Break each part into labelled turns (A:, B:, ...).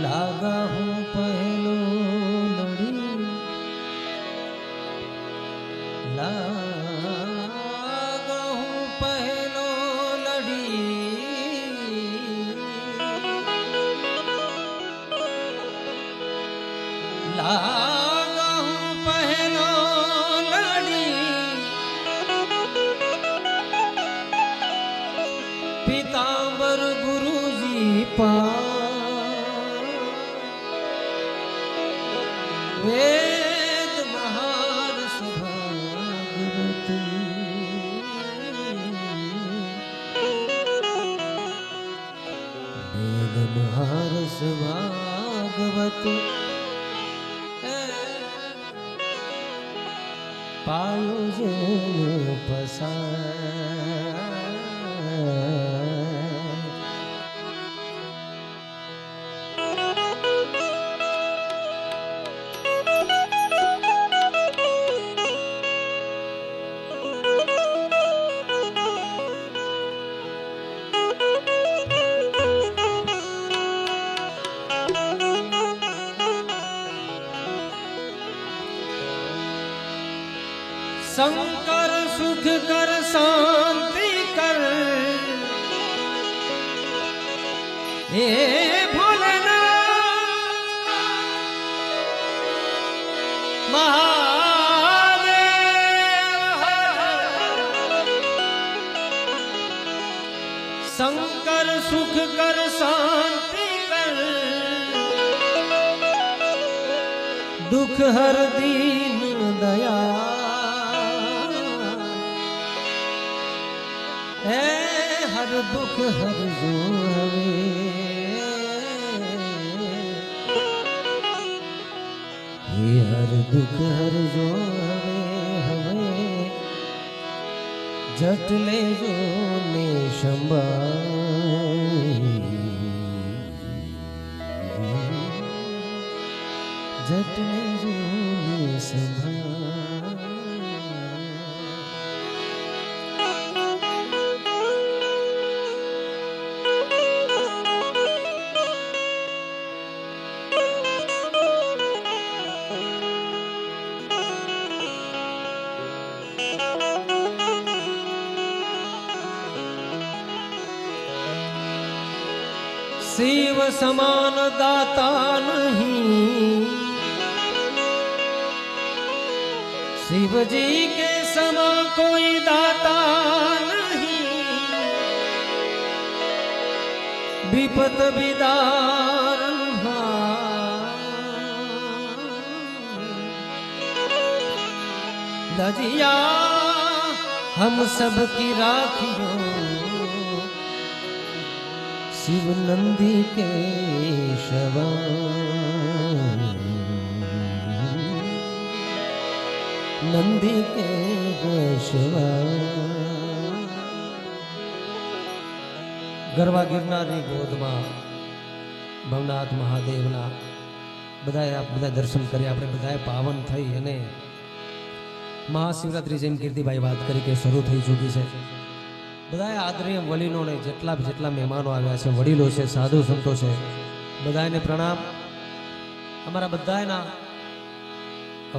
A: लागा हूँ पहलो लड़ी, लागा हूँ पहलो लड़ी, लागा हूँ पहलो लड़ी, पीतांबर गुरुजी पा वेद महारस भागवत, वेद महारस भागवत, पायो जन पसार। शंकर सुख कर शांति कर, हे भोलेनाथ महादेव। शंकर सुख कर शांति कर, दुख हर दीन दया, हर दुख हर जो हवे, ये हर दुख हर जो हवे, जट ले जो ने संभाल, जट ले जो ने संभाल। शिव समान दाता नहीं, शिव जी के समा कोई दाता नहीं, विपत विदारण लजिया हम सब की राखियो, शिव नंदी के शवा, नंदी के शवा। गरवा गिरनारी गोदમાં ભવનાથ મહાદેવના બધા દર્શન કરી આપણે બધાએ પાવન થઈ અને મહાશિવરાત્રી જેમ કીર્તિભાઈ વાત કરી કે શરૂ થઈ ચૂકી છે। બધાએ આદરણીય વડીલોને જેટલા મહેમાનો આવ્યા છે, વડીલો છે, સાધુ સંતો છે, બધાને પ્રણામ। અમારા બધાના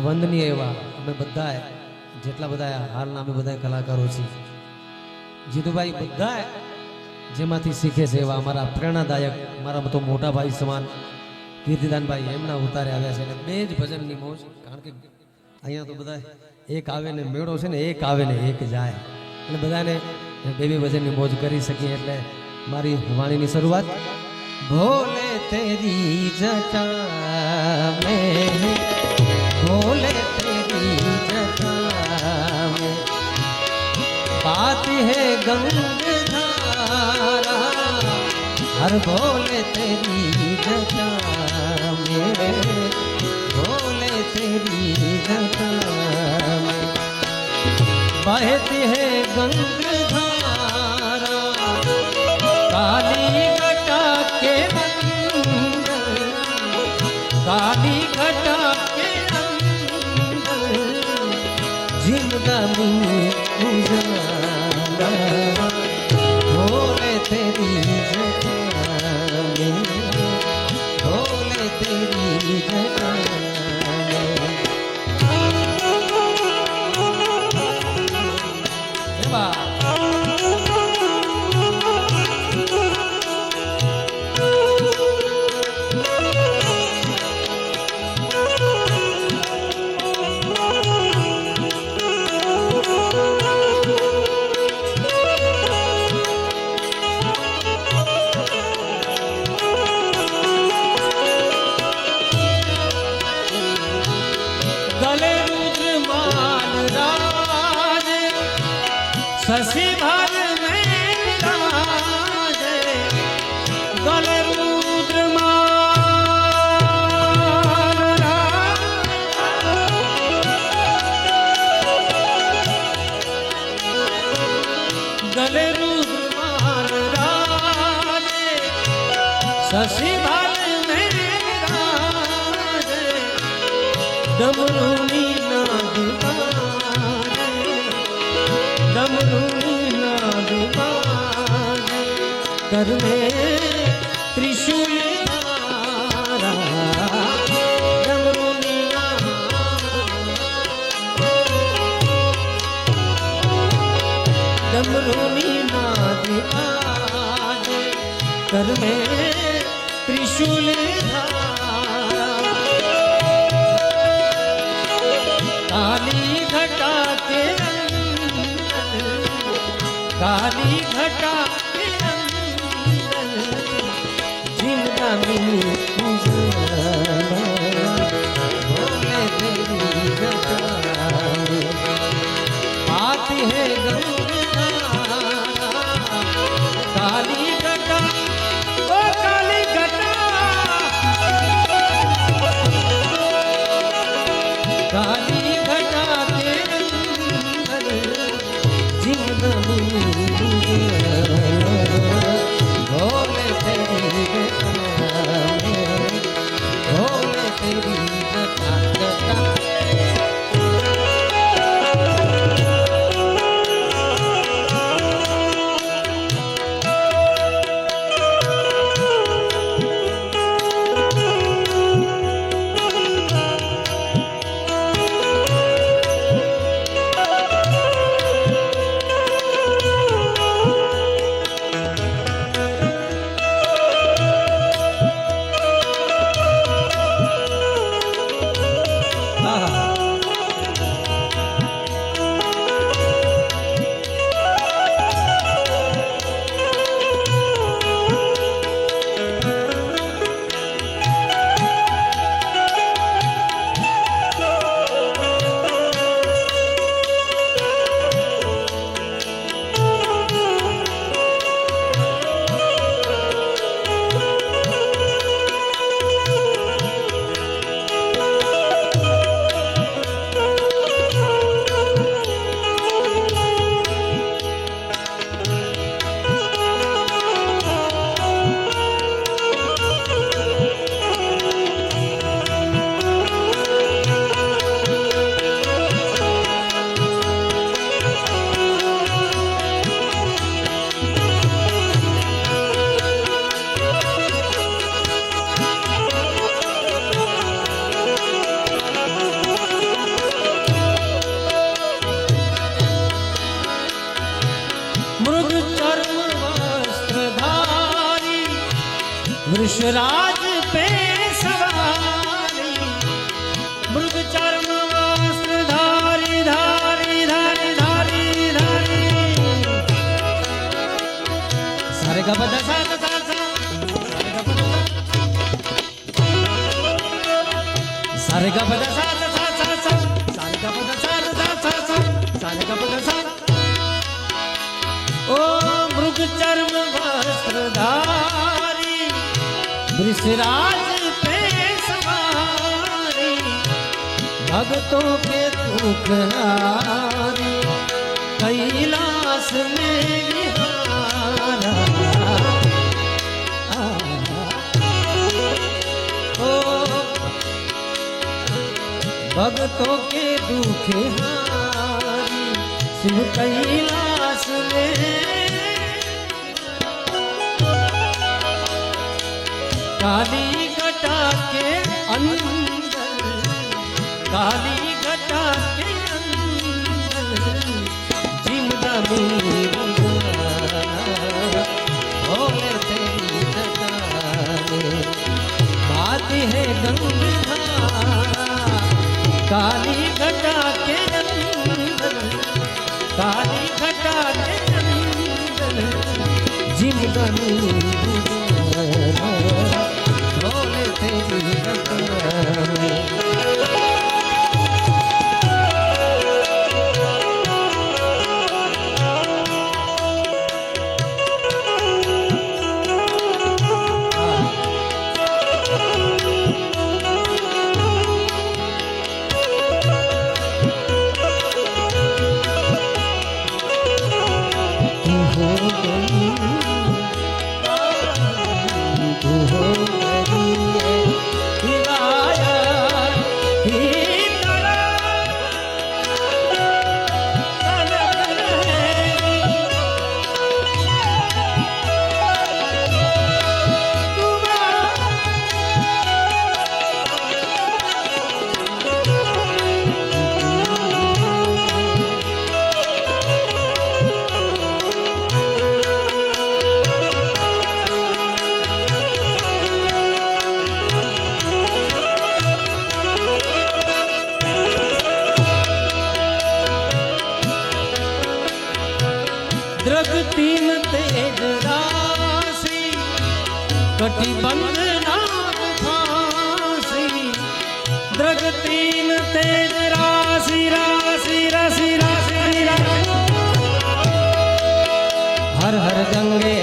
A: વંદનીય એવા અમે બધાએ બધા હાલના અમે બધા કલાકારો છીએ, જીતુભાઈ બધા જેમાંથી શીખે છે એવા અમારા પ્રેરણાદાયક મારા તો મોટા ભાઈ સમાન કીર્તિદાનભાઈ એમના ઉતારે આવ્યા છે। એટલે બે જ ભજનની મોજ, કારણ કે અહીંયા તો બધા એક આવે ને મેળો છે ને એક આવે ને એક જાય, એટલે બધાને બે ભજનની મોજ કરી શકીએ। એટલે મારી વાણીની શરૂઆત ભોલે તેરી જટા મેં, भोले तेरी जटा में बात है गंगाधारा, हर भोले तेरी जटा में, भोले तेरी जटा में बहती है गंगाधारा, काली घटा के अंदर, काली घटा के जिंदगी उजाला, भोले तेरी जटा में, भोले तेरी शशि भर में राजे गले रुद्र मान गले रुद्र मान राजे शशि भर में राजे डमरूनी नाद डमरूनी नाद बाजे कर में त्रिशूल धारा डमरूनी डमरूनी नाद बाजे कर में त्रिशूल धारा काली घटा के काली घटा के अंदर जिंदा मिली भोले तेरी घटा आती है गंगा काली घटा ओ काली घटा काली घटा के अंदर जिंदा मिली भोले तेरी घटा वृषराज पे सवारी मृग चर्म वस्त्र धारी धारी धारी धारी धारी सारे का पता सा सारे का पता सा सारे का पता सारे का पता सा ओ मृग चर्म वस्त्र धारी वृषराज पे सवारी भक्तों के दुख हारी कैलाश में विहारा ओ भक्तों के दुख हारी शिव कैलाश में काली घटा के काली घटा के अंदर जिमदानी भोले तेरी नगाने बात है गंगा काली घटा के अंदर काली घटा के अंदर जिमदानी भोले तेरी नगाने द्रगतीन तेज राशि कटिबंध नाग फांसी द्रगतीन तेज राशि राशि राशि राशि हर हर गंगे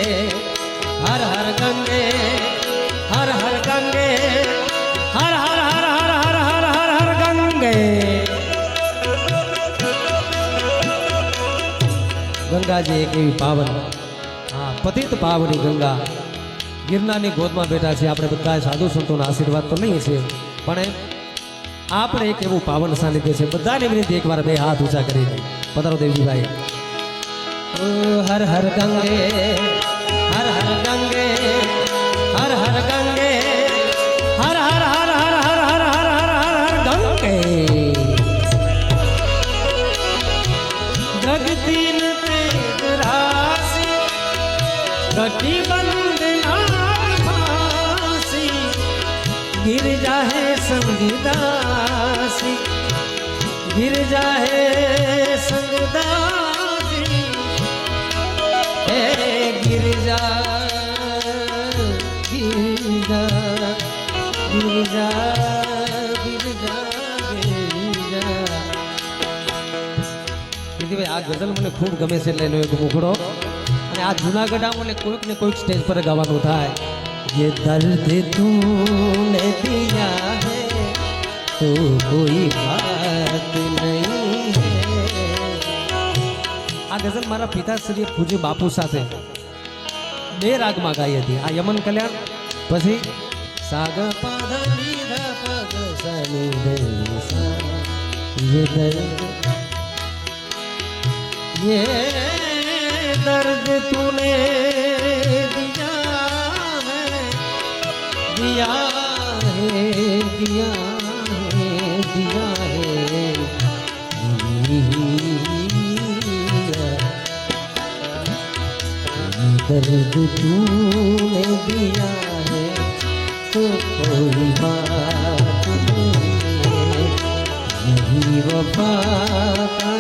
A: हर हर गंगे हर हर गंगे हर हर हर हर हर हर हर हर गंगे ગંગાજી એક એવી પાવન પતિત પાવની ગંગા ગિરનારની ગોદમાં બેઠા છે આપણે બધા સાધુ સંતોના આશીર્વાદ તો નહીં છે પણ આપણે એક એવું પાવન સાનિધ્ય છે બધાને વિનંતી એકવાર બે હાથ ઊંચા કરી પધારો દેવજીભાઈ હર હર ગંગે હર હર ગંગે હર હર ગંગે હર હર હર હર હર હર હર હર હર ગંગે જગતીન कटिबंध नाग फांसी गिर जाए संगदासी गिर जाए संगदासी हे गिर जा गिर जा गिर जा गिर जा गिर जा ભાઈ આ ગઝલ મને ખૂબ ગમે છે એટલે એનો એક મુખડો આ જૂનાગઢ આવું એટલે કોઈક ને કોઈક સ્ટેજ પર ગાવાનું થાય ये दर्द तूने दिया है तो कोई बात नहीं है આ ગઝલ મારા પિતાશ્રીએ પૂજ્ય બાપુ સાથે બે રાગમાં ગાઈ હતી આ યમન કલ્યાણ પછી સાગ પાદ લીધા પગ સની દસા ये दर्द तूने दिया है दिया है दिया है दर्द तूने दिया है तो कोई बात नहीं यही वफा का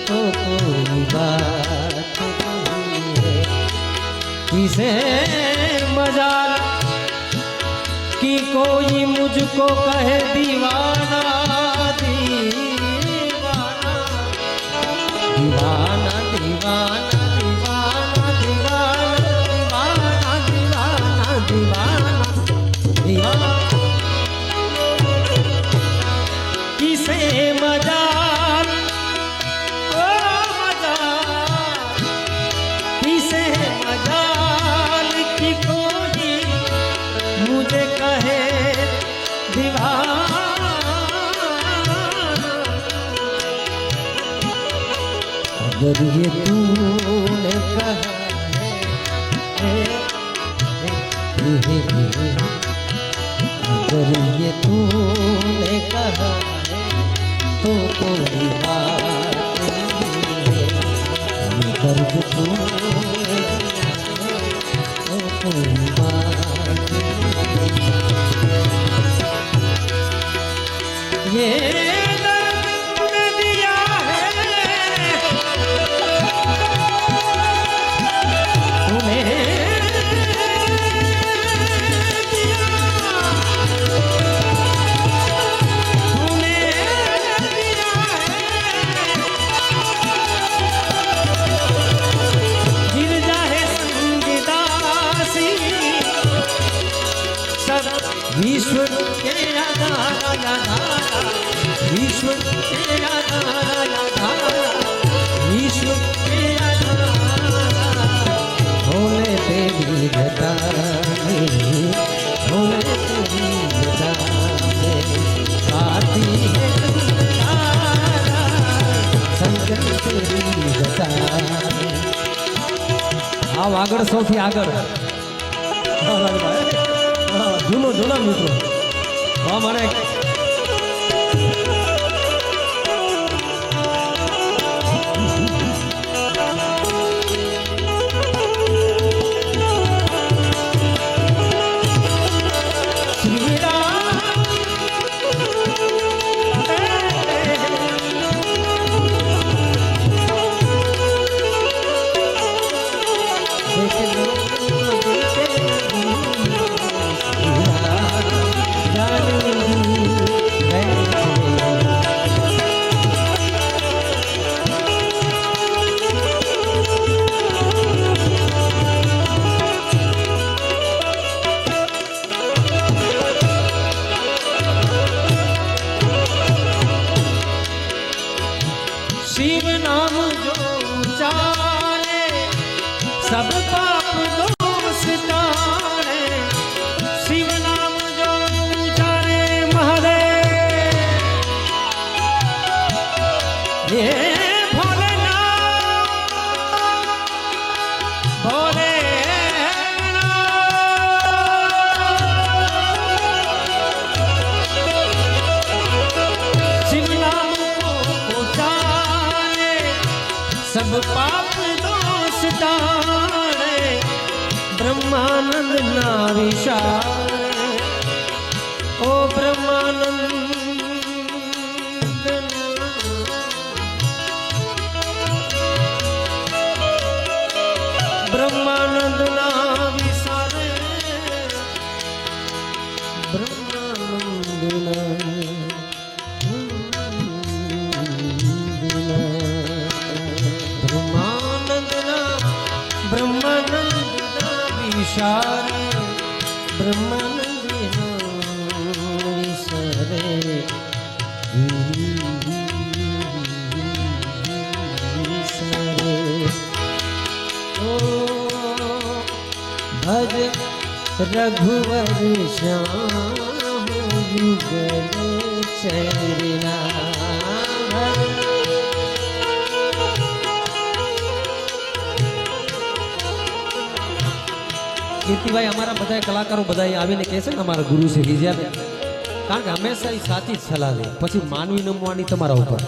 A: तो कोई बात नहीं है किसे मजाल कि कोई मुझको कहे दीवाना दीवाना दीवाना दीवाना दीवाना दीवाना दीवाना दीवाना किसे मजाल मुझे कहे दीवाना अगर ये तूने कहा है अगर ये तूने कहा है तो कोई बात नहीं है, ये दर्द तूने दिया है तो कोई बात नहीं है। ये विश्व के विश्व के विश्व के होने तेरी घटा होने तेरी घटा आती है संकट तेरी घटा। आओ आगळ सौथी आगळ જૂનો જૂના મિત્રો મને शिव नाम जो उचारे सब पाप दोष तारे, शिव नाम जो उचारे महादेव ये भोलेनाथ शिव नाम को उचारे सब पाप दोष तारे, ब्रह्मानंद ना विचारे ओ ब्रह्मानंद ब्रह्मानंद ना विचारे ब्रह्मानंद ना विचारे ब्रह्मानंद विचारे ओ भज रघुवर श्याम युगल चरना। કીર્તિભાઈ અમારા બધા કલાકારો બધા આવીને કહે છે ને અમારા ગુરુ છે વિજયાબેન, કારણ કે હંમેશા એ સાચી જ સલાહ લે, પછી માનવી નમવાની તમારા ઉપર.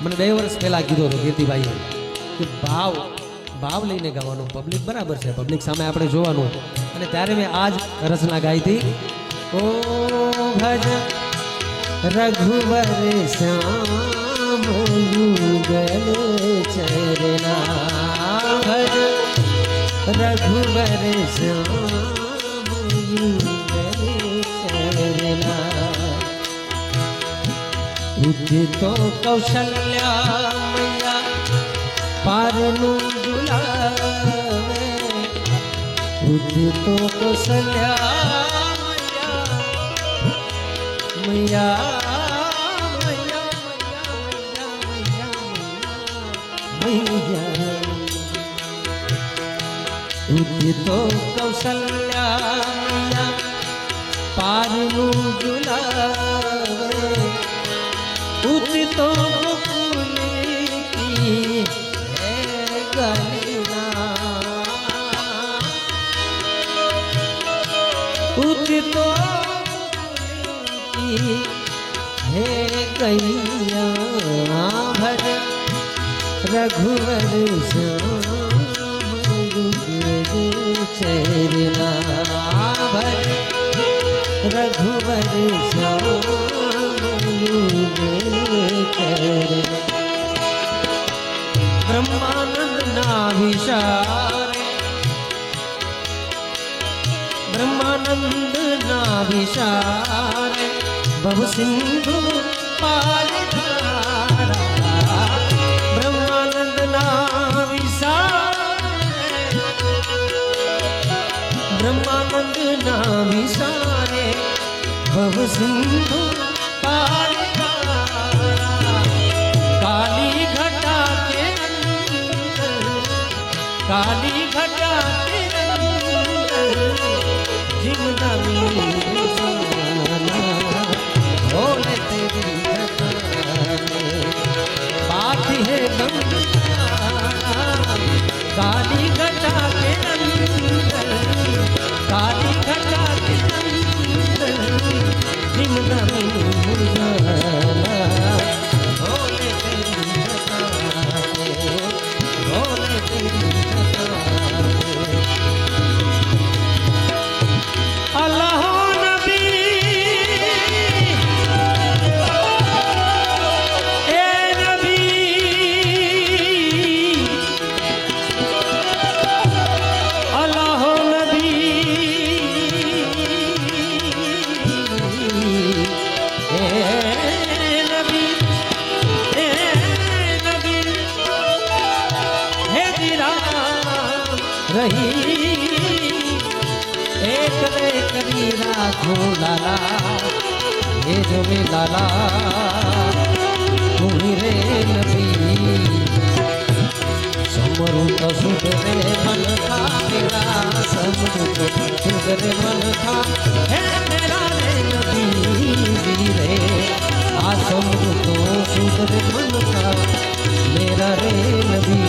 A: મને 2 વર્ષ પહેલા કીધો હતો કીર્તિભાઈએ કે ભાવ લઈને ગાવાનું, પબ્લિક બરાબર છે, પબ્લિક સામે આપણે જોવાનું. અને ત્યારે મેં આ જ રચના ગાઈ હતી, ઓ ભજ રઘુવર શ્યામ યુગલ ચરના, ભજ रघुवर श्याम युगल चरना। उदितो कौशल्या मैया पारनु झुलावे, उदितो कौशल्या मैया मैया उदितो कौशल्या पारनु झुलावे, उदितो गोकुल की गणना, उदितो कैया भर रघुवर श्याम चरना भर रघुवर श्याम चरना ब्रह्मानंद ना विचारे ब्रह्मानंद ना विचारे भव सिंधु पार धारा ब्रह्मानंद ना विचारे ब्रह्मानंद ना विचारे भव सिंधु पार धारा काली घटा के काली घटा के जिमना भोले तेरी बात है काली घटा के अंदर काली घटा के अंदर जिमना भोले तेरी भोले तेरी अल्लाह नबी ए नबी अल्लाह नबी ए नबी ए नबी हे जीरा रही एक रे करी राखो लाला ये जो में लाला तुम्ही रे नबी समरू तो सुधरे मन था मेरा समरू तो सुधरे मन था है मेरा रे नबी रे आ समरू तो सुधरे मन था मेरा रे नबी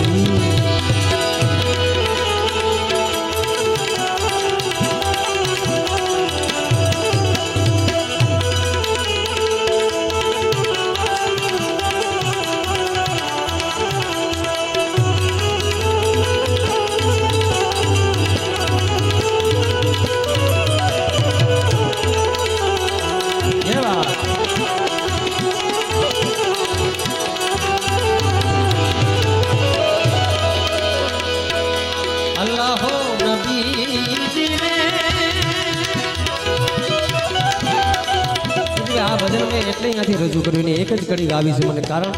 A: એટલે અહીંયાથી રજૂ કર્યું એક જ કડી ગાવી છે મને કારણ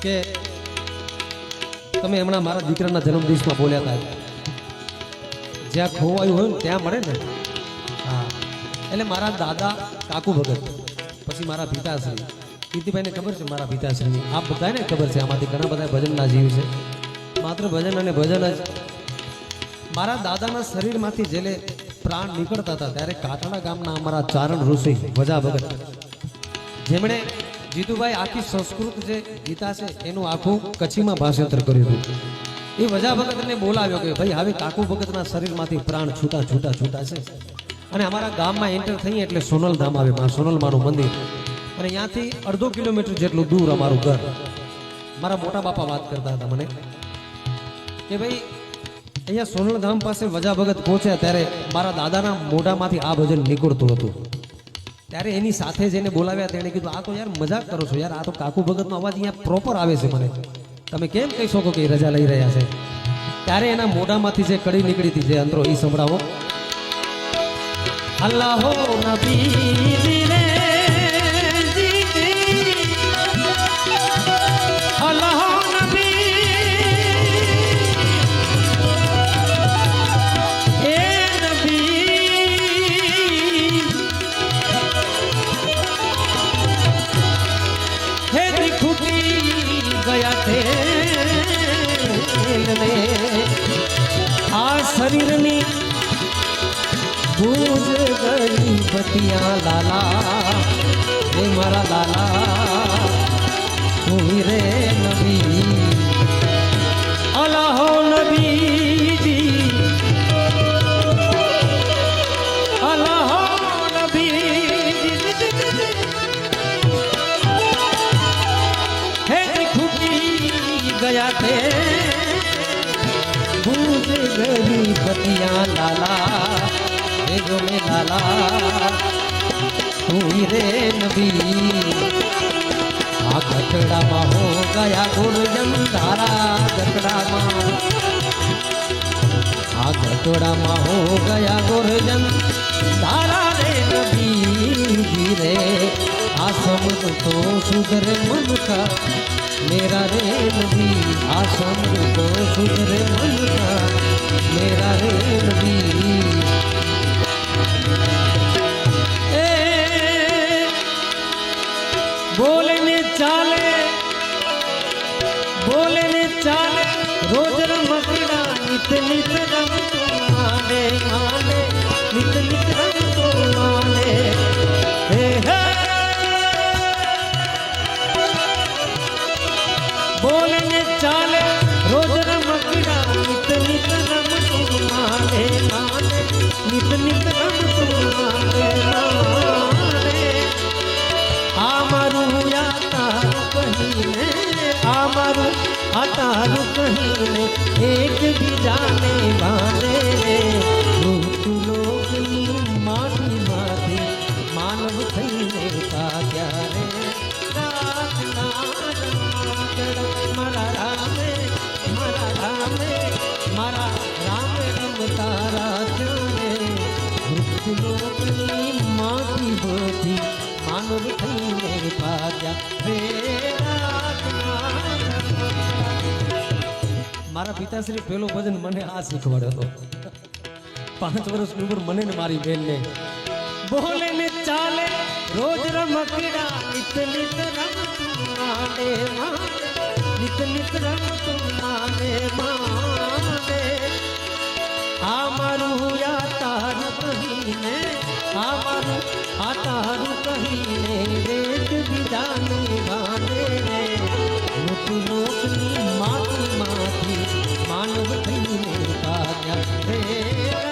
A: કે તમે હમણાં મારા દીકરાના જન્મદિવસમાં બોલ્યા હતા જ્યાં ખોવાયું હોય ને ત્યાં મળે ને હા એટલે મારા દાદા કાકુ ભગત પછી મારા પિતાશ્રી કીર્તિભાઈને ખબર છે મારા પિતાશ્રીની આ બધાને ખબર છે આમાંથી ઘણા બધા ભજનના જીવ છે માત્ર ભજન અને ભજન જ મારા દાદાના શરીરમાંથી જેલે પ્રાણ નીકળતા હતા ત્યારે કાટડા ગામના અમારા ચારણ ઋષિ વજા ભગત જેમણે જીતુભાઈ આખી સંસ્કૃત જે ગીતા છે એનું આખું કચ્છીમાં ભાષાંતર કર્યું હતું એ વજા ભગતને બોલાવ્યો કે ભાઈ હવે કાકુ ભગતના શરીરમાંથી પ્રાણ છૂટા છૂટા છૂટા છે અને અમારા ગામમાં એન્ટર થઈએ એટલે સોનલ ધામ આવે સોનલ માનું મંદિર અને ત્યાંથી અડધો કિલોમીટર જેટલું દૂર અમારું ઘર મારા મોટા બાપા વાત કરતા હતા મને કે ભાઈ અહીંયા સોનલ ધામ પાસે વજા ભગત પહોંચ્યા ત્યારે મારા દાદાના મોઢામાંથી આ ભજન નીકળતું હતું ત્યારે એની સાથે જેને બોલાવ્યા તેણે કીધું આ તો યાર મજાક કરો છો યાર આ તો કાકુ ભગતનો અવાજ અહીંયા પ્રોપર આવે છે મને તમે કેમ કહી શકો કે રજા લઈ રહ્યા છે ત્યારે એના મોઢામાંથી જે કડી નીકળી હતી જે અંતરો એ સંભળાવો અલ્લાહો નબી રે અલ્લાહો આ શરીરની ભૂજ ગઈ બતિયા લાલા હે મારા લાલા તું રે નબી અલ્લાહો નબીજી અલ્લાહો નબીજી गया थे गूंज गई बतियां लाला रे जो में लाला तू ही रे नबी आ गठड़ा में हो गया गुरजन धारा गठड़ा में आ गठड़ा में हो गया गुरजन धारा रे नबी जी रे आ समझ तो सुधरे मन का मेरा रे नबी आ समझ तो सुधरे मन का मेरा रे नबी बोलने चाले रोज रमकड़ा नित नित रंग तो माने माने नित नित रंग तो माने हे हे बोलने चाले रोज रमकड़ा नित नित रंग तो माने माने नित नित रंग तो माने माने आमारू या तारू कहीने आमारू अतारू कहीने एक भी जाने वाले ऋतु लोकनी माटी माटी मानव थईने का क्या रे रात मरा रामे मरा राम रम तारा जाने ऋतु लोकनी माटी माटी मानव थईने का क्या रे मारा पिताश्री पेलो भजन मने आ शीखवाड्यो तो 5 वर्षनी उमर मने ने मारी बेन ने बोले ने चाले रोज रमकड़ा नित नित रंग माने माने नित नित रंग माने माने आमारू या तारू कहीने आमारू आ तारू कहीने रेत भी जाने गाने रे ऋतु लोकनी माटी माटी मानव थईने का क्या तेरा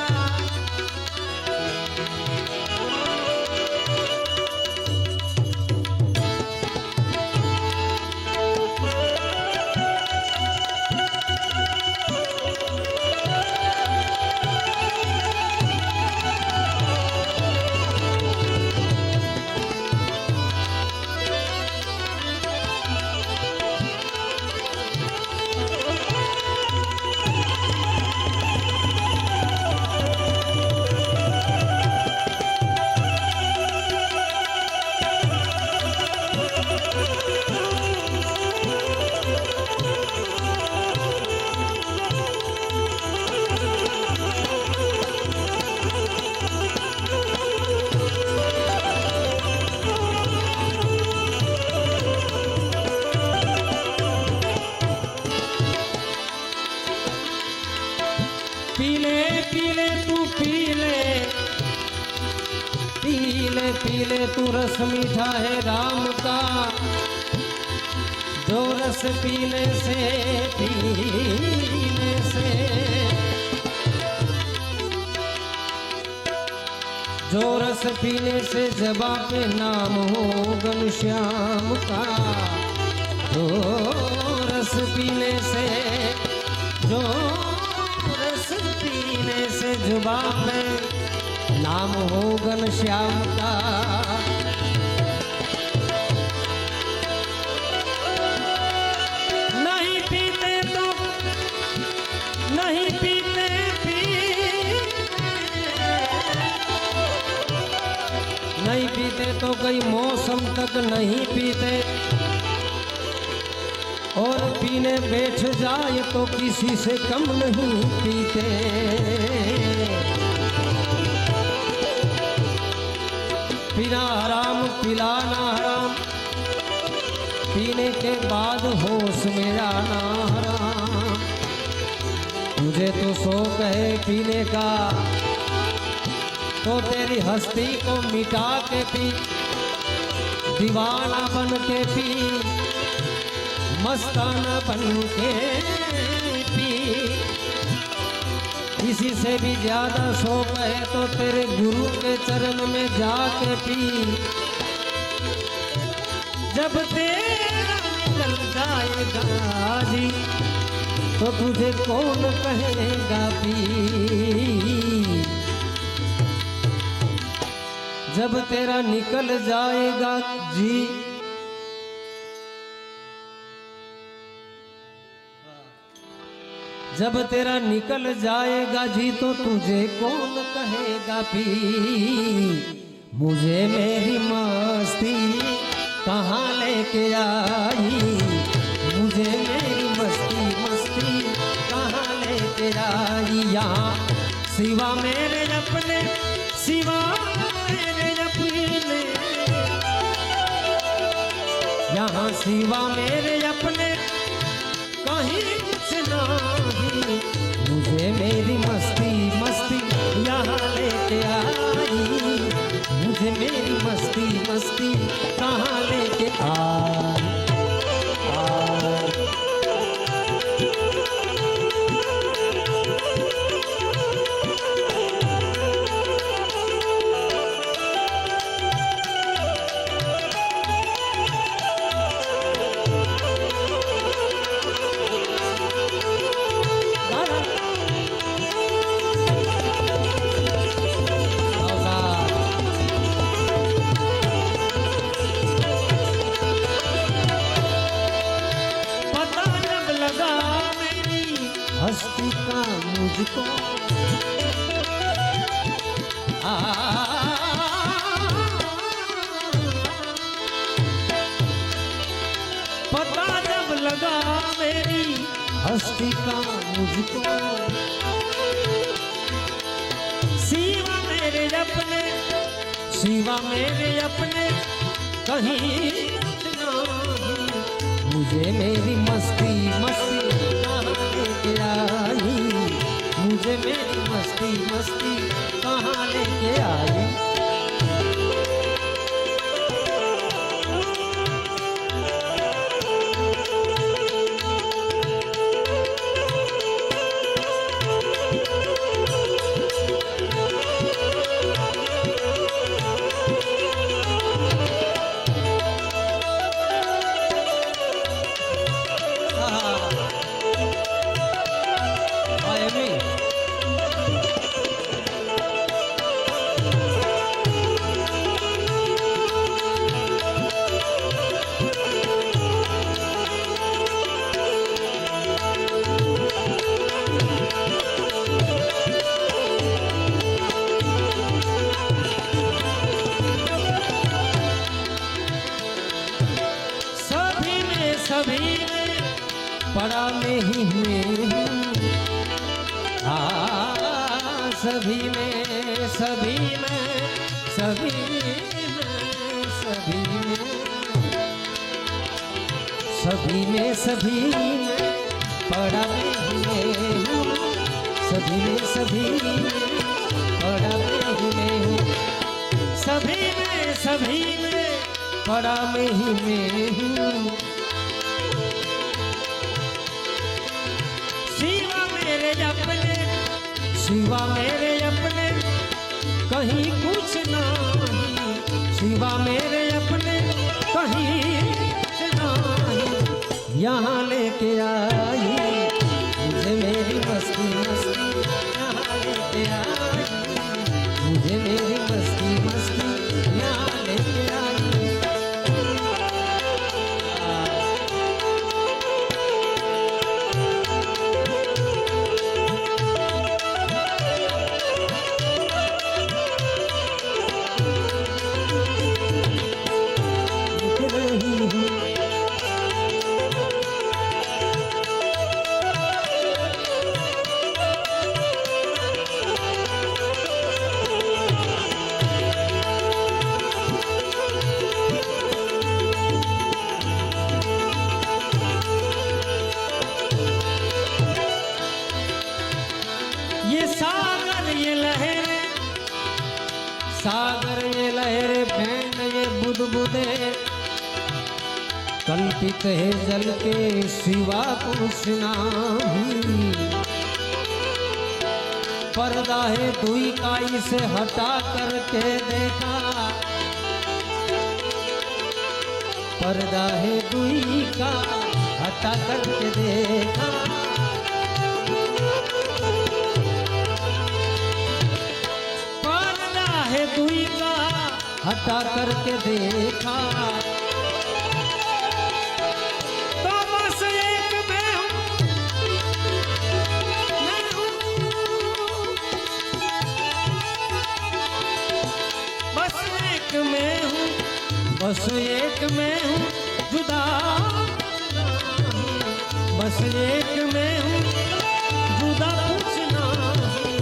A: पीले तू रस मीठा है राम का जो रस पीने से जो रस पीने से जबा पे नाम हो घनश्याम का जो रस पीने से जुबा में नाम हो घनश्याम का नहीं पीते नहीं पीते तो कई मौसम तक नहीं पीते और पीने बैठ जाए तो किसी से कम नहीं पीते पीना हराम पिलाना हराम पीने के बाद होश में आना हराम तुझे तो शौक है पीने का तो तेरी हस्ती को मिटा के पी दीवाना बन के पी मस्ताना बन के पी किसी से भी ज्यादा शौक है तो तेरे गुरु के चरण में जाके पी जब तेरा निकल जाए जाएगा जी तो तुझे कौन कहेगा पीर। जब तेरा निकल जाएगा जी जब तेरा निकल जाएगा जी तो तुझे कौन कहेगा पीर। मुझे मेरी मस्ती कहाँ लेके आई, मुझे मेरी मस्ती मस्ती कहाँ लेके आई। यहाँ सिवा मेरे अपने, सिवा मेरे अपने, यहाँ सिवा मेरे अपने कहीं कुछ नहीं। मुझे मेरी मस्ती मस्ती यहाँ लेके आई, मुझे मेरी मस्ती मस्ती कहाँ लेके आई। हस्ती का मुझको पता जब लगा मेरी हस्ती का मुझको। सिवा मेरे अपने, सिवा मेरे अपने कहीं नहीं। मुझे मेरी मस्ती मस्ती लेके आई, मुझे मेरी मस्ती मस्ती कहाँ लेके आई। सभी में पड़ा में ही में सभी में सभी में सभी में सभी में सभी में सभी में पड़ा में ही में सभी में सभी में पड़ा में ही में सभी में पड़ा में ही में। सिवा मेरे अपने कहीं कुछ नहीं, सिवा मेरे अपने कहीं कुछ नहीं। यहाँ लेके आई, मुझे मेरी मस्ती मस्ती यहाँ लेके आई, मुझे मेरी मस्ती मस्ती यहाँ लेके आई। सागर ये लहरे फैन ये बुदबुदे कल्पित है जल के सिवा कुछ नहीं। पर्दा है दुई काई से हटा करके देखा, पर्दा है दुई का हटा करके देखा पर्दा है दुई का हटा करके देखा तो बस एक मैं हूँ बस एक मैं हूँ बस एक मैं हूँ जुदा बस एक मैं हूँ जुदा कुछ नहीं।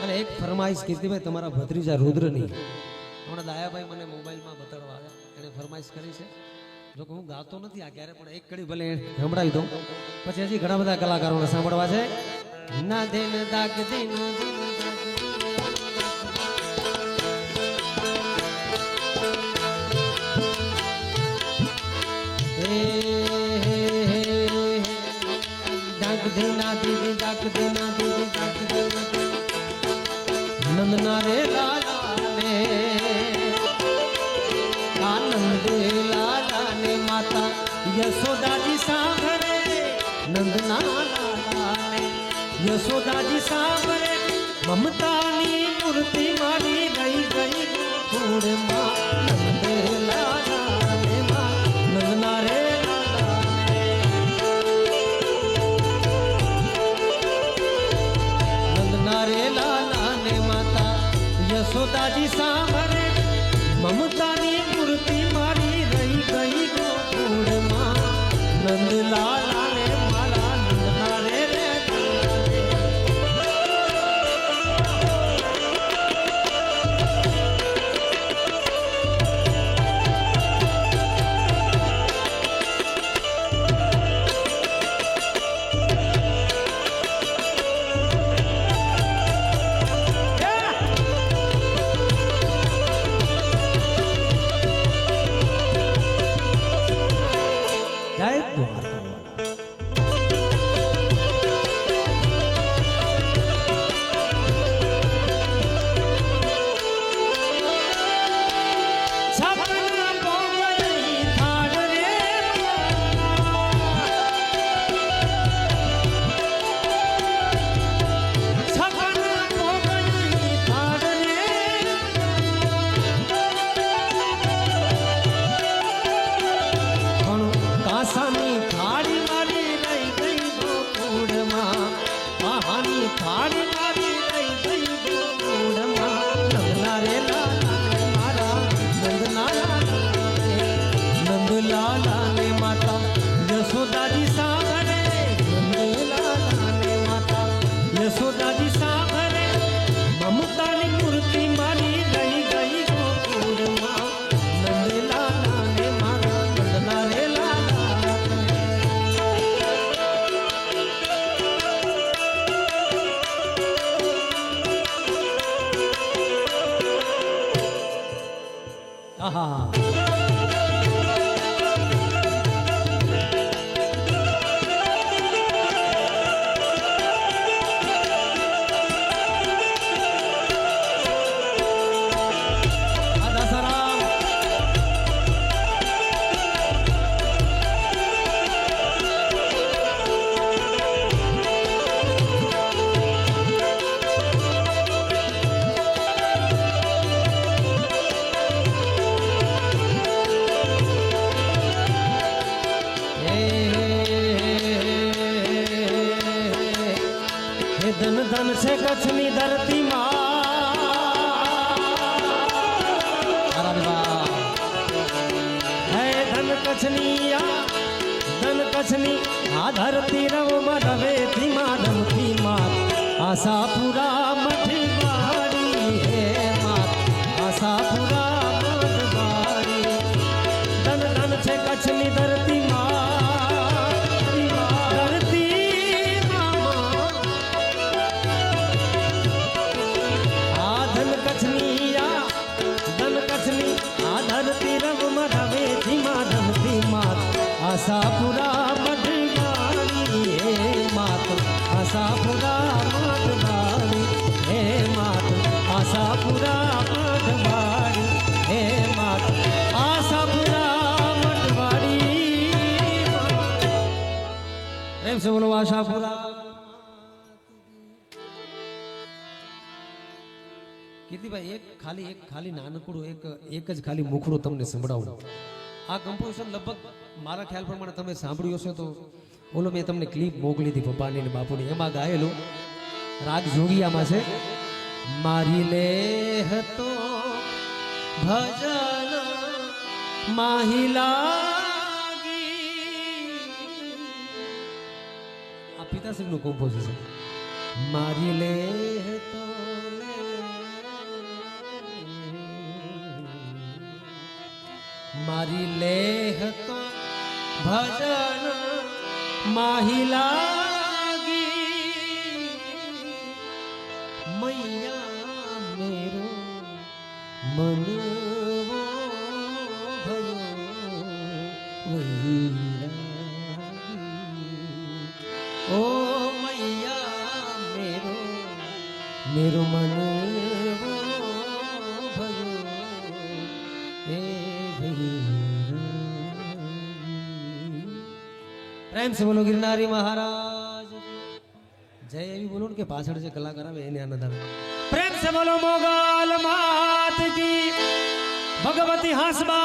A: અને એક ફરમાઈશ કીર્તિભાઈ તમારા ભત્રીજા રુદ્રની હમણાં દાયાભાઈ મને મોબાઈલમાં બતાડવા આવ્યા એને ફરમાઈશ કરી છે જો કે હું ગાતો નથી આ ક્યારે પણ એક કડી ભલે સંભળાવી દઉં પછી હજી ઘણા બધા કલાકારોને સાંભળવા છે ના દેન દાગ દિન देना दीदी जाक देना दीदी जाक देना नंदना रे लाला ने आनंद लाला ने माता यशोदा जी सांभरे नंदना लाला ने यशोदा जी सांभरे ममता नी मूर्ति मारी रही गई गोकुड़ मां नंद लाला ने मां नंदना रे रे लाला ने माता यशोदा जी सांभरे ममता नी मूर्ति मारी रही गई गोकुड़ मां नंद लाला ने मारा नंदना रे रे ધન ધન છે કચ્છની ધરતી હે ધન કચ્છની આ ધરતી રવમાં રવે ધીમા ધમથી માત આશાપુરા મઠી વાડી હે માત આશાપુરા મઠ વાડી ધન ધન છે કચ્છની ધરતી आशापुरा मठवाड़ी हे मात आशापुरा मठवाड़ी हे એમ છે બોલો આશાપુરા કીર્તિભાઈ એક ખાલી નાનકડું એક જ ખાલી મુખડું તમને સંભળાવું. આ કમ્પોઝિશન લગભગ મારા ખ્યાલ પ્રમાણે તમે સાંભળ્યું હશે તો ઓલો મેં તમને ક્લિપ મોકલી હતી પપ્પાની ને બાપુની, એમાં ગાયેલું રાગ જોગિયામાં છે. મારી લેહ તો ભજન માહિલાગી, આ પિતાશ્રી નું કમ્પોઝિશન. મારી લેહ તો મારી લેહ તો ભજન માહિલાગી, મૈયા મેરો મન વો ભયો વૈરાગી. ઓ મૈયા મેરો મન વો ભયો એ પ્રેમ से बोलो गिरनारी महाराज जय. એવી બોલો ને કે પાછળ જે કલાકાર આવે એને આનંદ આવે. પ્રેમ से बोलो मोगल मात की भगवती हंसबा